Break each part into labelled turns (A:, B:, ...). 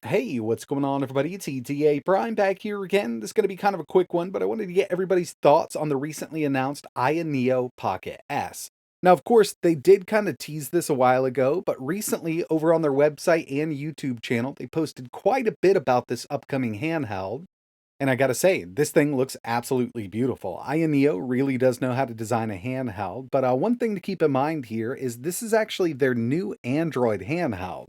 A: Hey, what's going on, everybody? It's ETAPRIME back here again. This is going to be kind of a quick one, but I wanted to get everybody's thoughts on the recently announced AYANEO Pocket S. Now, of course, they did kind of tease this a while ago, but recently over on their website and YouTube channel, they posted quite a bit about this upcoming handheld. And I gotta say, this thing looks absolutely beautiful. AYANEO really does know how to design a handheld, but one thing to keep in mind here is this is actually their new Android handheld.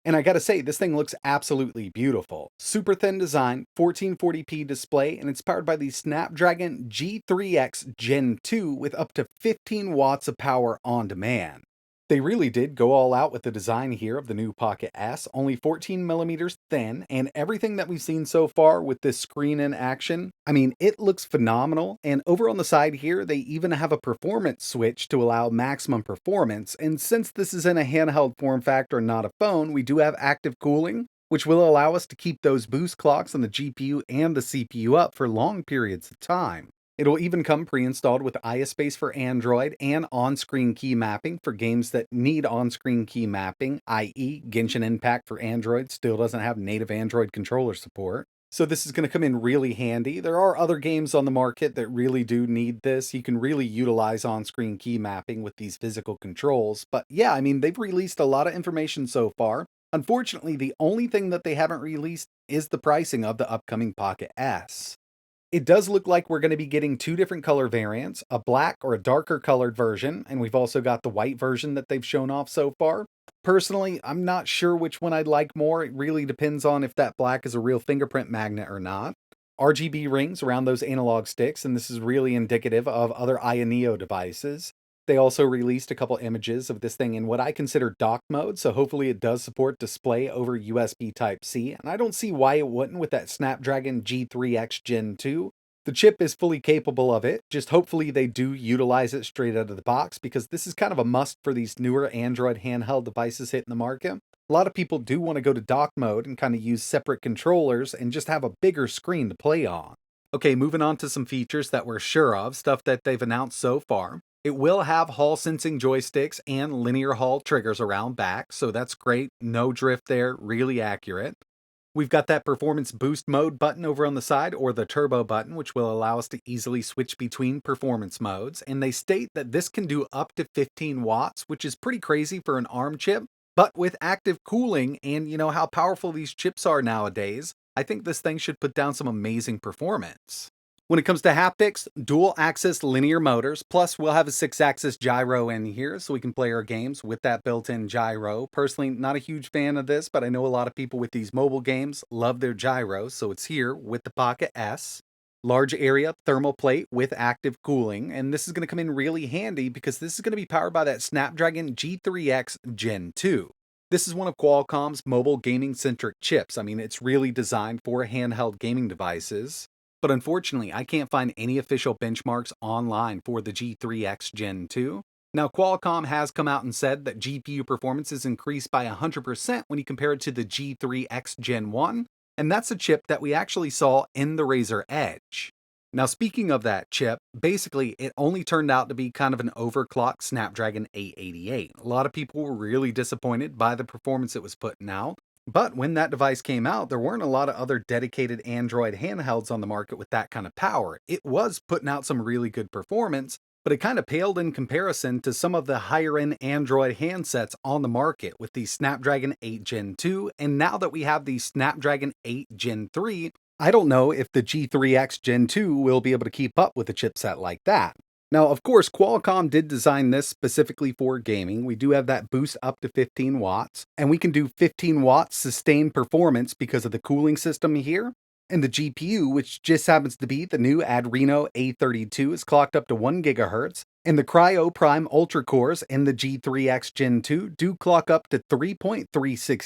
A: And I gotta say, this thing looks absolutely beautiful. Super thin design, 1440p display, and it's powered by the Snapdragon G3x Gen 2 with up to 15 watts of power on demand. They really did go all out with the design here of the new Pocket S, only 14 millimeters thin, and everything that we've seen so far with this screen in action, I mean, it looks phenomenal. And over on the side here, they even have a performance switch to allow maximum performance. And since this is in a handheld form factor and not a phone, we do have active cooling, which will allow us to keep those boost clocks on the GPU and the CPU up for long periods of time. It'll even come pre-installed with ISpace for Android and on-screen key mapping for games that need on-screen key mapping, i.e. Genshin Impact for Android still doesn't have native Android controller support. So this is going to come in really handy. There are other games on the market that really do need this. You can really utilize on-screen key mapping with these physical controls. But yeah, I mean, they've released a lot of information so far. Unfortunately, the only thing that they haven't released is the pricing of the upcoming Pocket S. It does look like we're going to be getting two different color variants, a black or a darker colored version, and we've also got the white version that they've shown off so far. Personally, I'm not sure which one I'd like more. It really depends on if that black is a real fingerprint magnet or not. RGB rings around those analog sticks, and this is really indicative of other AYANEO devices. They also released a couple images of this thing in what I consider dock mode, so hopefully it does support display over USB Type-C, and I don't see why it wouldn't with that Snapdragon G3x Gen 2. The chip is fully capable of it, just hopefully they do utilize it straight out of the box, because this is kind of a must for these newer Android handheld devices hitting the market. A lot of people do want to go to dock mode and kind of use separate controllers and just have a bigger screen to play on. Okay, moving on to some features that we're sure of, stuff that they've announced so far. It will have Hall sensing joysticks and linear Hall triggers around back, so that's great. No drift there, really accurate. We've got that performance boost mode button over on the side, or the turbo button, which will allow us to easily switch between performance modes. And they state that this can do up to 15 watts, which is pretty crazy for an ARM chip. But with active cooling and you know how powerful these chips are nowadays, I think this thing should put down some amazing performance. When it comes to haptics, dual axis linear motors, plus we'll have a 6-axis gyro in here so we can play our games with that built-in gyro. Personally, not a huge fan of this, but I know a lot of people with these mobile games love their gyro, so it's here with the Pocket S. Large area thermal plate with active cooling, and this is going to come in really handy because this is going to be powered by that Snapdragon G3x Gen 2. This is one of Qualcomm's mobile gaming-centric chips. I mean, it's really designed for handheld gaming devices. But unfortunately, I can't find any official benchmarks online for the G3X Gen 2. Now, Qualcomm has come out and said that GPU performance is increased by 100% when you compare it to the G3X Gen 1, and that's a chip that we actually saw in the Razer Edge. Now, speaking of that chip, basically it only turned out to be kind of an overclocked Snapdragon 888. A lot of people were really disappointed by the performance it was putting out. But when that device came out, there weren't a lot of other dedicated Android handhelds on the market with that kind of power. It was putting out some really good performance, but it kind of paled in comparison to some of the higher end Android handsets on the market with the Snapdragon 8 Gen 2, and now that we have the Snapdragon 8 Gen 3, I don't know if the G3X Gen 2 will be able to keep up with a chipset like that. Now, of course, Qualcomm did design this specifically for gaming. We do have that boost up to 15 watts, and we can do 15 watts sustained performance because of the cooling system here. And the GPU, which just happens to be the new Adreno A32, is clocked up to 1 gigahertz, and the Cryo Prime Ultra cores in the G3X Gen 2 do clock up to 3.36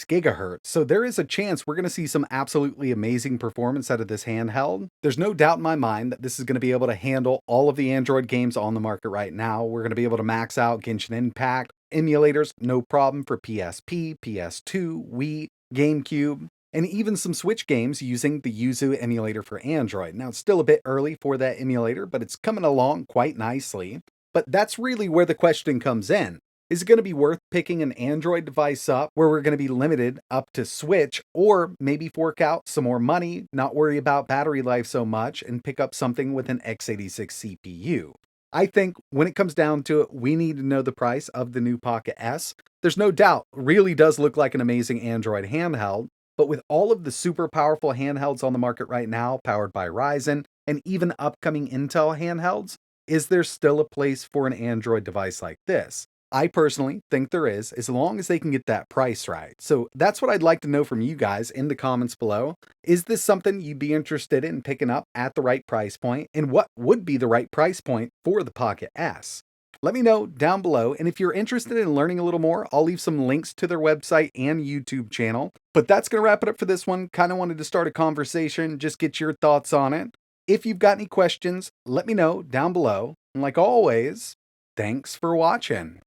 A: gigahertz. So there is a chance we're going to see some absolutely amazing performance out of this handheld. There's no doubt in my mind that this is going to be able to handle all of the Android games on the market right now. We're going to be able to max out Genshin Impact, emulators, no problem for PSP, PS2, Wii, GameCube, and even some Switch games using the Yuzu emulator for Android. Now, it's still a bit early for that emulator, but it's coming along quite nicely. But that's really where the question comes in. Is it going to be worth picking an Android device up where we're going to be limited up to Switch, or maybe fork out some more money, not worry about battery life so much, and pick up something with an x86 CPU? I think when it comes down to it, we need to know the price of the new Pocket S. There's no doubt, really does look like an amazing Android handheld, but with all of the super powerful handhelds on the market right now, powered by Ryzen, and even upcoming Intel handhelds, is there still a place for an Android device like this? I personally think there is, as long as they can get that price right. So that's what I'd like to know from you guys in the comments below. Is this something you'd be interested in picking up at the right price point? And what would be the right price point for the Pocket S? Let me know down below. And if you're interested in learning a little more, I'll leave some links to their website and YouTube channel. But that's going to wrap it up for this one. Kind of wanted to start a conversation, just get your thoughts on it. If you've got any questions, let me know down below. And like always, thanks for watching.